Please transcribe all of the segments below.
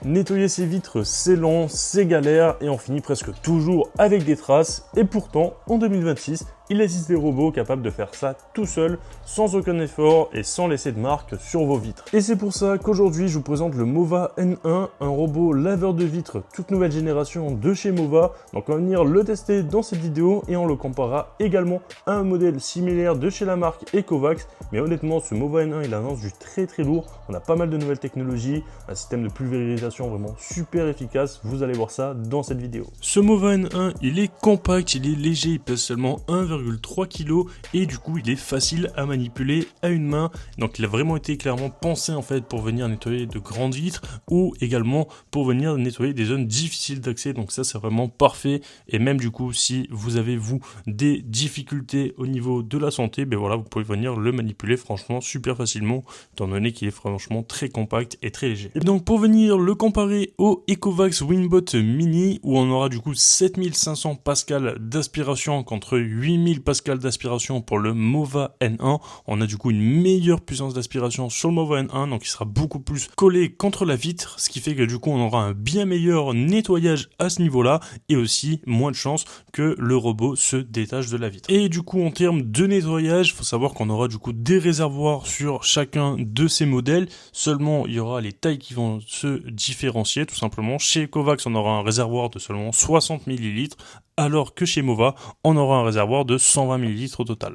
Nettoyer ses vitres, c'est lent, c'est galère et on finit presque toujours avec des traces. Et pourtant, en 2026, il existe des robots capables de faire ça tout seul, sans aucun effort et sans laisser de marque sur vos vitres. Et c'est pour ça qu'aujourd'hui, je vous présente le Mova N1, un robot laveur de vitres toute nouvelle génération de chez Mova. Donc on va venir le tester dans cette vidéo et on le comparera également à un modèle similaire de chez la marque Ecovacs. Mais honnêtement, ce Mova N1, il annonce du très lourd. On a pas mal de nouvelles technologies, un système de pulvérisation vraiment super efficace. Vous allez voir ça dans cette vidéo. Ce Mova N1, il est compact, il est léger, il pèse seulement 1,3 kg et du coup, il est facile à manipuler à une main. Donc, il a vraiment été clairement pensé en fait pour venir nettoyer de grandes vitres ou également pour venir nettoyer des zones difficiles d'accès. Donc ça, c'est vraiment parfait. Et même du coup, si vous avez vous des difficultés au niveau de la santé, ben voilà, vous pouvez venir le manipuler franchement super facilement, étant donné qu'il est franchement très compact et très léger. Et donc pour venir le comparer au Ecovacs Winbot Mini, où on aura du coup 7500 pascal d'aspiration contre 8000 pascal d'aspiration pour le Mova N1, on a du coup une meilleure puissance d'aspiration sur le Mova N1, donc il sera beaucoup plus collé contre la vitre, ce qui fait que du coup on aura un bien meilleur nettoyage à ce niveau-là et aussi moins de chances que le robot se détache de la vitre. Et du coup en termes de nettoyage, il faut savoir qu'on aura du coup des réservoirs sur chacun de ces modèles. Seulement il y aura les tailles qui vont se différencier tout simplement. Chez Ecovacs on aura un réservoir de seulement 60 ml alors que chez Mova on aura un réservoir de 120 ml au total.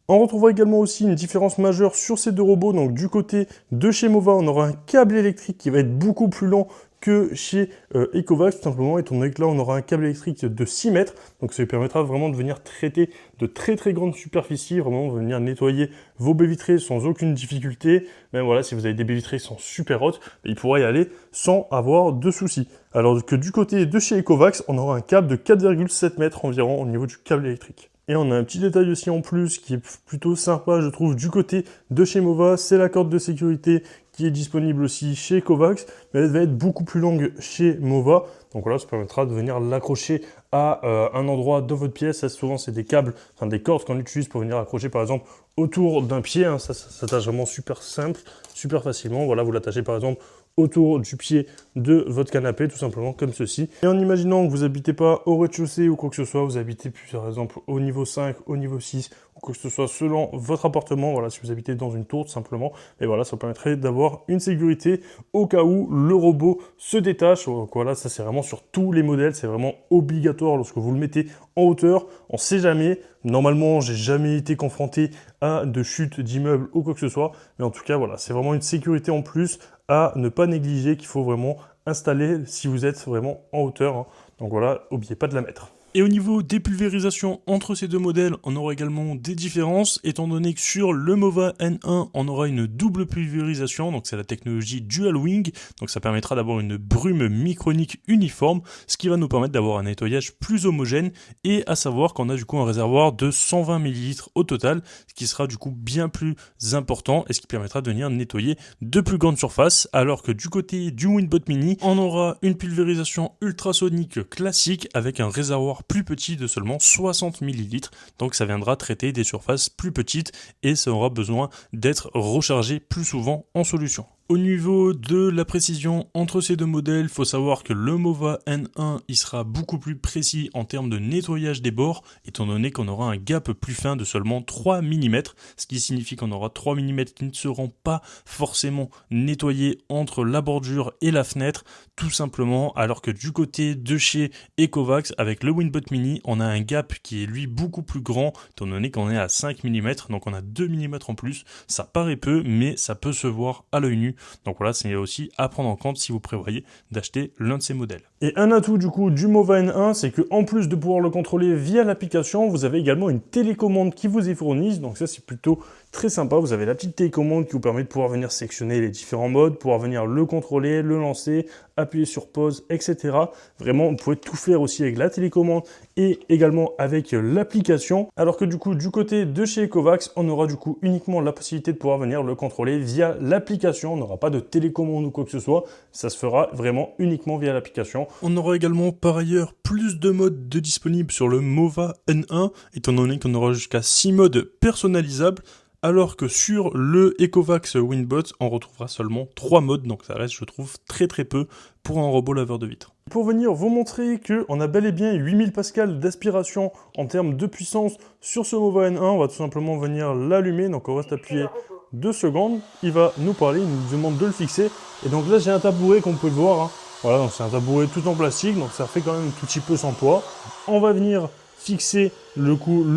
On retrouvera également aussi une différence majeure sur ces deux robots. Donc du côté de chez Mova, on aura un câble électrique qui va être beaucoup plus lent que chez Ecovacs, tout simplement, étant donné que là, on aura un câble électrique de 6 mètres. Donc ça lui permettra vraiment de venir traiter de très grandes superficies, vraiment venir nettoyer vos baies vitrées sans aucune difficulté. Même voilà, si vous avez des baies vitrées qui sont super hautes, il pourra y aller sans avoir de soucis. Alors que du côté de chez Ecovacs, on aura un câble de 4,7 mètres environ au niveau du câble électrique. Et on a un petit détail aussi en plus qui est plutôt sympa, je trouve, du côté de chez Mova, c'est la corde de sécurité qui est disponible aussi chez Ecovacs, mais elle va être beaucoup plus longue chez Mova. Donc voilà, ça permettra de venir l'accrocher à un endroit de votre pièce. Ça, souvent, c'est des câbles, enfin des cordes qu'on utilise pour venir accrocher, par exemple, autour d'un pied. Hein. Ça s'attache vraiment super simple, super facilement. Voilà, vous l'attachez, par exemple, autour du pied de votre canapé, tout simplement comme ceci. Et en imaginant que vous n'habitez pas au rez-de-chaussée ou quoi que ce soit, vous habitez par exemple au niveau 5, au niveau 6, ou quoi que ce soit selon votre appartement, voilà, si vous habitez dans une tour tout simplement, et voilà, ça vous permettrait d'avoir une sécurité au cas où le robot se détache. Donc voilà, ça c'est vraiment sur tous les modèles, c'est vraiment obligatoire lorsque vous le mettez en hauteur, on ne sait jamais. Normalement, j'ai jamais été confronté à de chute d'immeuble ou quoi que ce soit, mais en tout cas, voilà, c'est vraiment une sécurité en plus à ne pas négliger qu'il faut vraiment installer si vous êtes vraiment en hauteur. Hein. Donc voilà, n'oubliez pas de la mettre. Et au niveau des pulvérisations entre ces deux modèles, on aura également des différences, étant donné que sur le Mova N1, on aura une double pulvérisation, donc c'est la technologie Dual Wing, donc ça permettra d'avoir une brume micronique uniforme, ce qui va nous permettre d'avoir un nettoyage plus homogène, et à savoir qu'on a du coup un réservoir de 120 ml au total, ce qui sera du coup bien plus important, et ce qui permettra de venir nettoyer de plus grandes surfaces, alors que du côté du Winbot Mini, on aura une pulvérisation ultrasonique classique, avec un réservoir plus petit de seulement 60 ml, donc ça viendra traiter des surfaces plus petites et ça aura besoin d'être rechargé plus souvent en solution. Au niveau de la précision entre ces deux modèles, il faut savoir que le Mova N1 il sera beaucoup plus précis en termes de nettoyage des bords, étant donné qu'on aura un gap plus fin de seulement 3 mm, ce qui signifie qu'on aura 3 mm qui ne seront pas forcément nettoyés entre la bordure et la fenêtre, tout simplement, alors que du côté de chez Ecovacs, avec le Winbot Mini, on a un gap qui est lui beaucoup plus grand, étant donné qu'on est à 5 mm, donc on a 2 mm en plus. Ça paraît peu, mais ça peut se voir à l'œil nu. Donc voilà, c'est aussi à prendre en compte si vous prévoyez d'acheter l'un de ces modèles. Et un atout du coup du Mova N1, c'est qu'en plus de pouvoir le contrôler via l'application, vous avez également une télécommande qui vous est fournie. Donc ça c'est plutôt très sympa. Vous avez la petite télécommande qui vous permet de pouvoir venir sectionner les différents modes, pouvoir venir le contrôler, le lancer, appuyer sur pause, etc. Vraiment, vous pouvez tout faire aussi avec la télécommande et également avec l'application. Alors que du coup, du côté de chez Ecovacs, on aura du coup uniquement la possibilité de pouvoir venir le contrôler via l'application. On n'aura pas de télécommande ou quoi que ce soit. Ça se fera vraiment uniquement via l'application. On aura également par ailleurs plus de modes disponibles sur le Mova N1, étant donné qu'on aura jusqu'à 6 modes personnalisables, alors que sur le Ecovacs Winbot, on retrouvera seulement 3 modes, donc ça reste, je trouve, très peu pour un robot laveur de vitres. Pour venir vous montrer qu'on a bel et bien 8000 pascal d'aspiration en termes de puissance sur ce Mova N1, on va tout simplement venir l'allumer, donc on reste appuyé 2 secondes, il va nous parler, il nous demande de le fixer, et donc là j'ai un tabouret comme vous pouvez le voir, hein. Voilà, donc c'est un tabouret tout en plastique, donc ça fait quand même un tout petit peu sans poids. On va venir fixer le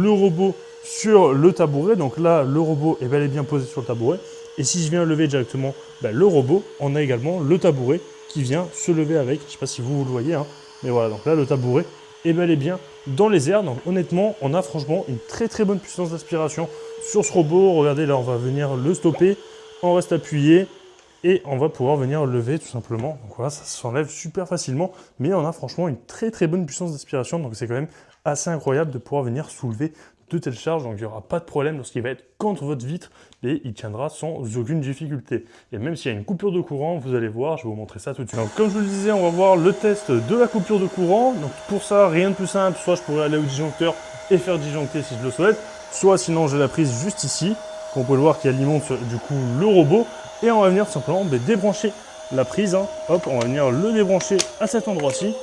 robot sur le tabouret, donc là le robot est bel et bien posé sur le tabouret, et si je viens lever directement le robot, on a également le tabouret qui vient se lever avec, je ne sais pas si vous le voyez, hein, mais voilà, donc là le tabouret est bel et bien dans les airs, donc honnêtement on a franchement une très bonne puissance d'aspiration sur ce robot. Regardez, là on va venir le stopper, on reste appuyé, et on va pouvoir venir le lever tout simplement. Donc voilà, ça s'enlève super facilement, mais on a franchement une très bonne puissance d'aspiration, donc c'est quand même assez incroyable de pouvoir venir soulever de telles charges, donc il n'y aura pas de problème lorsqu'il va être contre votre vitre, et il tiendra sans aucune difficulté. Et même s'il y a une coupure de courant, vous allez voir, je vais vous montrer ça tout de suite. Donc comme je vous le disais, on va voir le test de la coupure de courant. Donc pour ça, rien de plus simple, soit je pourrais aller au disjoncteur et faire disjoncter si je le souhaite, soit sinon j'ai la prise juste ici, qu'on peut le voir qui alimente du coup le robot, et on va venir tout simplement débrancher la prise, hein. Hop, on va venir le débrancher à cet endroit-ci.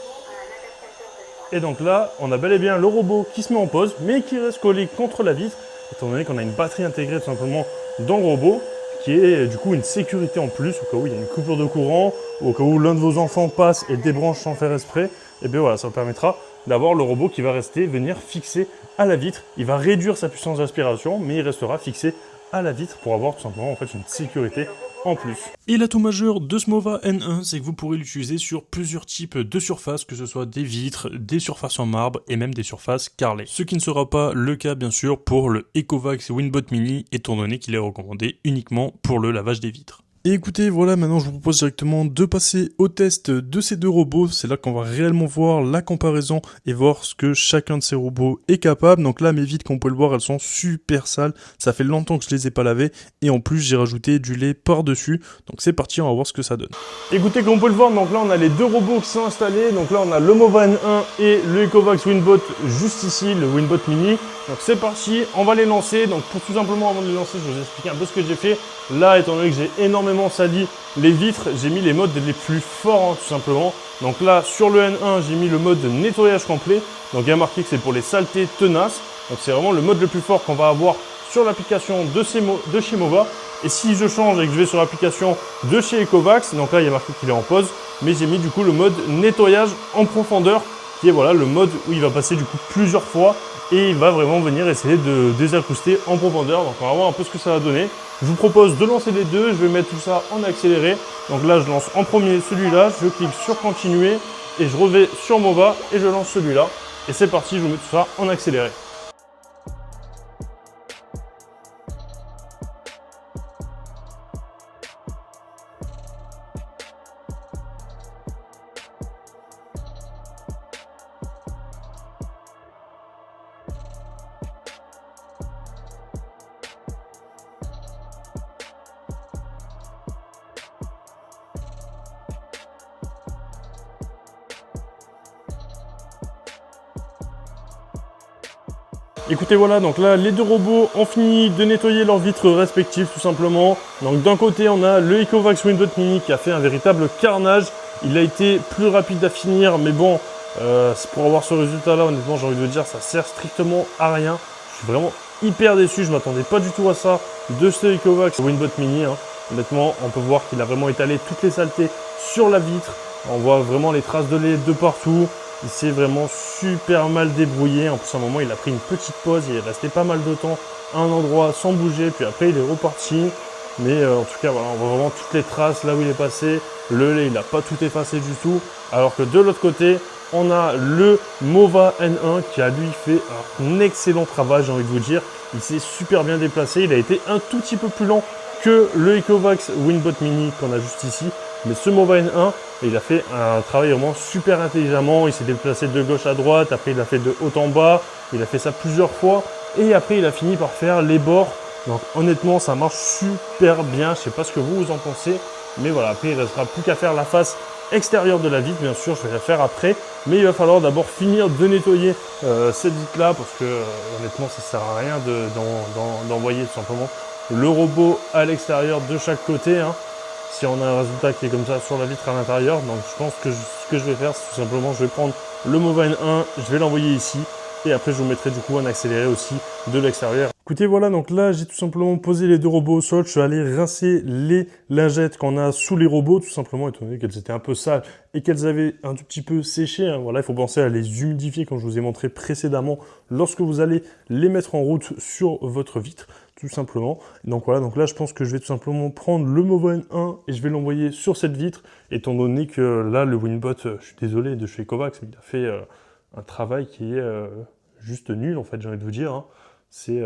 Et donc là, on a bel et bien le robot qui se met en pause, mais qui reste collé contre la vitre, étant donné qu'on a une batterie intégrée tout simplement dans le robot, qui est du coup une sécurité en plus, au cas où il y a une coupure de courant, ou au cas où l'un de vos enfants passe et débranche sans faire exprès, et bien voilà, ça vous permettra d'avoir le robot qui va rester, venir fixer à la vitre. Il va réduire sa puissance d'aspiration, mais il restera fixé à la vitre pour avoir tout simplement en fait une sécurité en plus. Et l'atout majeur de ce Mova N1, c'est que vous pourrez l'utiliser sur plusieurs types de surfaces, que ce soit des vitres, des surfaces en marbre et même des surfaces carrelées. Ce qui ne sera pas le cas bien sûr pour le Ecovacs Winbot Mini, étant donné qu'il est recommandé uniquement pour le lavage des vitres. Et écoutez, voilà, maintenant je vous propose directement de passer au test de ces deux robots. C'est là qu'on va réellement voir la comparaison et voir ce que chacun de ces robots est capable. Donc là, mes vitres, comme vous pouvez le voir, elles sont super sales. Ça fait longtemps que je les ai pas lavées. Et en plus, j'ai rajouté du lait par-dessus. Donc c'est parti, on va voir ce que ça donne. Écoutez, comme vous pouvez le voir, donc là on a les deux robots qui sont installés. Donc là on a le Mova N1 et le Ecovacs Winbot juste ici, le Winbot Mini. Donc c'est parti, on va les lancer. Donc pour tout simplement, avant de les lancer, je vais vous expliquer un peu ce que j'ai fait. Là, étant donné que j'ai énormément sali les vitres, j'ai mis les modes les plus forts, hein, tout simplement. Donc là, sur le N1, j'ai mis le mode nettoyage complet. Donc il y a marqué que c'est pour les saletés tenaces. Donc c'est vraiment le mode le plus fort qu'on va avoir sur l'application de chez Mova. Et si je change et que je vais sur l'application de chez Ecovacs, donc là il y a marqué qu'il est en pause, mais j'ai mis du coup le mode nettoyage en profondeur, qui est voilà le mode où il va passer du coup plusieurs fois et il va vraiment venir essayer de désacouster en profondeur. Donc on va voir un peu ce que ça va donner. Je vous propose de lancer les deux, je vais mettre tout ça en accéléré. Donc là je lance en premier celui-là, je clique sur continuer et je reviens sur Mova et je lance celui-là. Et c'est parti, je vous mets tout ça en accéléré. Écoutez, voilà, donc là les deux robots ont fini de nettoyer leurs vitres respectives tout simplement. Donc d'un côté on a le Ecovacs Winbot Mini qui a fait un véritable carnage. Il a été plus rapide à finir, mais bon, pour avoir ce résultat là, honnêtement j'ai envie de vous dire, ça sert strictement à rien. Je suis vraiment hyper déçu, je ne m'attendais pas du tout à ça de ce Ecovacs Winbot Mini, hein. Honnêtement, on peut voir qu'il a vraiment étalé toutes les saletés sur la vitre. On voit vraiment les traces de lait de partout. Il s'est vraiment super mal débrouillé. En plus, à un moment, il a pris une petite pause. Il est resté pas mal de temps à un endroit sans bouger. Puis après, il est reparti. Mais en tout cas, voilà, on voit vraiment toutes les traces là où il est passé. Le lait, il n'a pas tout effacé du tout. Alors que de l'autre côté, on a le Mova N1 qui a lui fait un excellent travail, j'ai envie de vous dire. Il s'est super bien déplacé. Il a été un tout petit peu plus lent que le Ecovacs Winbot Mini qu'on a juste ici. Mais ce Mova N1, il a fait un travail vraiment super intelligemment. Il s'est déplacé de gauche à droite, après il a fait de haut en bas. Il a fait ça plusieurs fois. Et après, il a fini par faire les bords. Donc honnêtement, ça marche super bien. Je ne sais pas ce que vous en pensez. Mais voilà, après, il ne restera plus qu'à faire la face extérieure de la vitre. Bien sûr, je vais la faire après. Mais il va falloir d'abord finir de nettoyer cette vitre-là. Parce que honnêtement, ça ne sert à rien d'envoyer tout simplement le robot à l'extérieur de chaque côté, hein, si on a un résultat qui est comme ça sur la vitre à l'intérieur. Donc je pense que ce que je vais faire, c'est tout simplement, je vais prendre le Mova N1, je vais l'envoyer ici, et après je vous mettrai du coup un accéléré aussi de l'extérieur. Écoutez, voilà, donc là j'ai tout simplement posé les deux robots au sol, je suis allé rincer les lingettes qu'on a sous les robots, tout simplement étant donné qu'elles étaient un peu sales et qu'elles avaient un tout petit peu séché, hein. Voilà, il faut penser à les humidifier comme je vous ai montré précédemment lorsque vous allez les mettre en route sur votre vitre, tout simplement. Donc voilà, donc là je pense que je vais tout simplement prendre le Mova N1 et je vais l'envoyer sur cette vitre, étant donné que là le Winbot, je suis désolé, de chez Kovacs, il a fait un travail qui est juste nul en fait, j'ai envie de vous dire, hein. C'est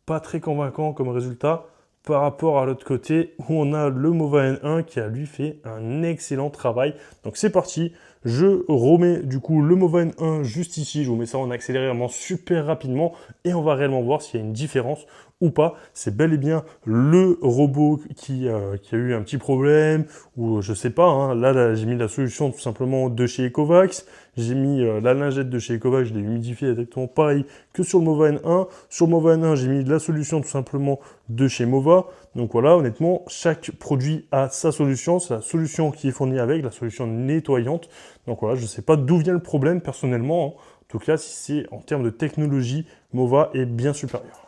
pas très convaincant comme résultat par rapport à l'autre côté où on a le Mova N1 qui a lui fait un excellent travail. Donc c'est parti, je remets du coup le Mova N1 juste ici, je vous mets ça en accéléré vraiment super rapidement et on va réellement voir s'il y a une différence ou pas. C'est bel et bien le robot qui a eu un petit problème ou je sais pas, hein. Là j'ai mis la solution tout simplement de chez Kovacs. J'ai mis la lingette de chez Kovacs, je l'ai humidifiée exactement pareil que sur le Mova N1. Sur le Mova N1, j'ai mis la solution tout simplement de chez Mova. Donc voilà, honnêtement, chaque produit a sa solution. C'est la solution qui est fournie avec, la solution nettoyante. Donc voilà, je ne sais pas d'où vient le problème personnellement, hein. En tout cas, si c'est en termes de technologie, Mova est bien supérieur.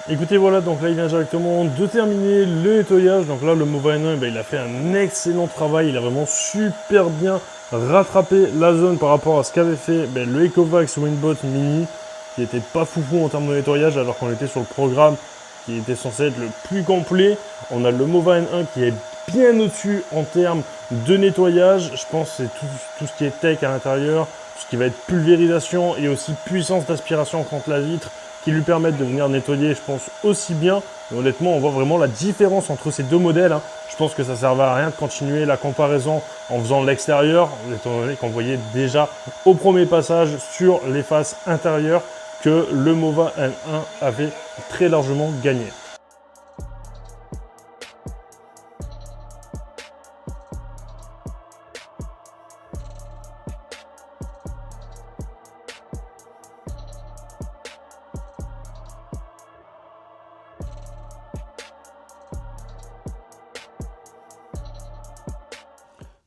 Écoutez, voilà, donc là il vient directement de terminer le nettoyage. Donc là le Mova N1, il a fait un excellent travail, il a vraiment super bien rattrapé la zone par rapport à ce qu'avait fait le Ecovacs Winbot Mini, qui était pas foufou en termes de nettoyage alors qu'on était sur le programme qui était censé être le plus complet. On a le Mova N1 qui est bien au-dessus en termes de nettoyage. Je pense que c'est tout ce qui est tech à l'intérieur, tout ce qui va être pulvérisation et aussi puissance d'aspiration contre la vitre, qui lui permettent de venir nettoyer, je pense, aussi bien. Mais honnêtement, on voit vraiment la différence entre ces deux modèles, hein. Je pense que ça ne servait à rien de continuer la comparaison en faisant l'extérieur, étant donné qu'on voyait déjà au premier passage sur les faces intérieures que le Mova N1 avait très largement gagné.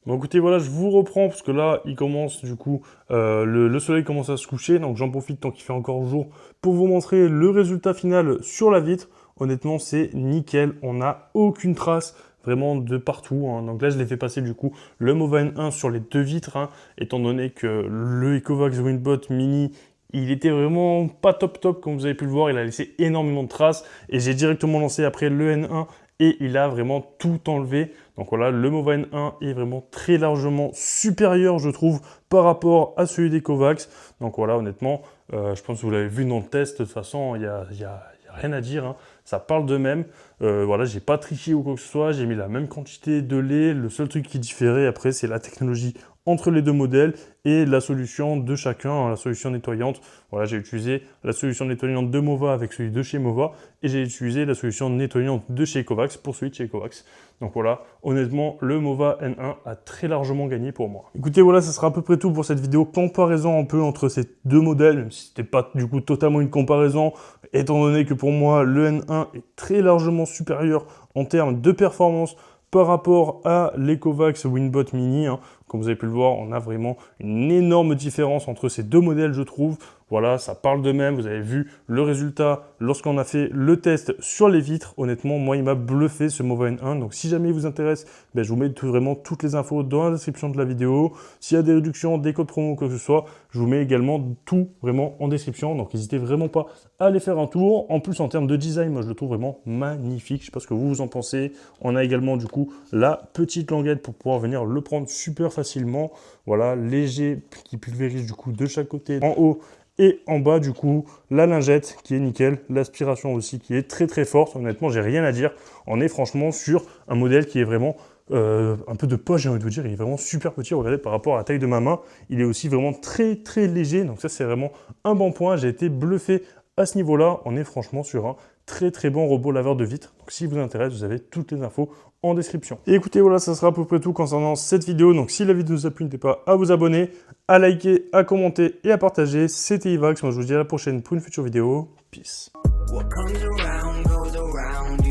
Bon écoutez, voilà, je vous reprends parce que là, il commence du coup, le soleil commence à se coucher, donc j'en profite tant qu'il fait encore jour pour vous montrer le résultat final sur la vitre. Honnêtement, c'est nickel, on n'a aucune trace vraiment de partout, hein. Donc là, je l'ai fait passer du coup le Mova N1 sur les deux vitres, hein, étant donné que le Ecovacs Winbot Mini, il était vraiment pas top top comme vous avez pu le voir, il a laissé énormément de traces et j'ai directement lancé après le N1 et il a vraiment tout enlevé. Donc voilà, le Mova N1 est vraiment très largement supérieur, je trouve, par rapport à celui des Kovacs. Donc voilà, honnêtement, je pense que vous l'avez vu dans le test, de toute façon, il y a rien à dire, hein. Ça parle d'eux-mêmes. Voilà, j'ai pas triché ou quoi que ce soit, j'ai mis la même quantité de lait. Le seul truc qui différait après, c'est la technologie entre les deux modèles et la solution de chacun, hein, la solution nettoyante. Voilà, j'ai utilisé la solution nettoyante de Mova avec celui de chez Mova et j'ai utilisé la solution nettoyante de chez Kovacs pour celui de chez Kovacs. Donc voilà, honnêtement, le Mova N1 a très largement gagné pour moi. Écoutez, voilà, ça sera à peu près tout pour cette vidéo comparaison un peu entre ces deux modèles, même si c'était pas du coup totalement une comparaison, étant donné que pour moi, le N1 est très largement supérieur en termes de performance par rapport à l'Ecovacs Winbot Mini, hein. Comme vous avez pu le voir, on a vraiment une énorme différence entre ces deux modèles, je trouve. Voilà, ça parle d'eux-mêmes. Vous avez vu le résultat lorsqu'on a fait le test sur les vitres. Honnêtement, moi, il m'a bluffé ce Mova N1. Donc, si jamais il vous intéresse, je vous mets vraiment toutes les infos dans la description de la vidéo. S'il y a des réductions, des codes promo, quoi que ce soit, je vous mets également tout vraiment en description. Donc, n'hésitez vraiment pas à aller faire un tour. En plus, en termes de design, moi, je le trouve vraiment magnifique. Je ne sais pas ce que vous en pensez. On a également, du coup, la petite languette pour pouvoir venir le prendre super facilement. Voilà, léger, qui pulvérise du coup de chaque côté, en haut et en bas, du coup, la lingette qui est nickel, l'aspiration aussi qui est très très forte. Honnêtement, j'ai rien à dire. On est franchement sur un modèle qui est vraiment un peu de poche, j'ai envie de vous dire. Il est vraiment super petit, regardez, par rapport à la taille de ma main. Il est aussi vraiment très très léger, donc ça c'est vraiment un bon point. J'ai été bluffé à ce niveau-là. On est franchement sur un très très bon robot laveur de vitres. Donc si vous intéresse, vous avez toutes les infos en description. Et écoutez, voilà, ça sera à peu près tout concernant cette vidéo. Donc si la vidéo vous a plu, n'hésitez pas à vous abonner, à liker, à commenter et à partager. C'était Ivax, moi je vous dis à la prochaine pour une future vidéo. Peace. What comes around goes around.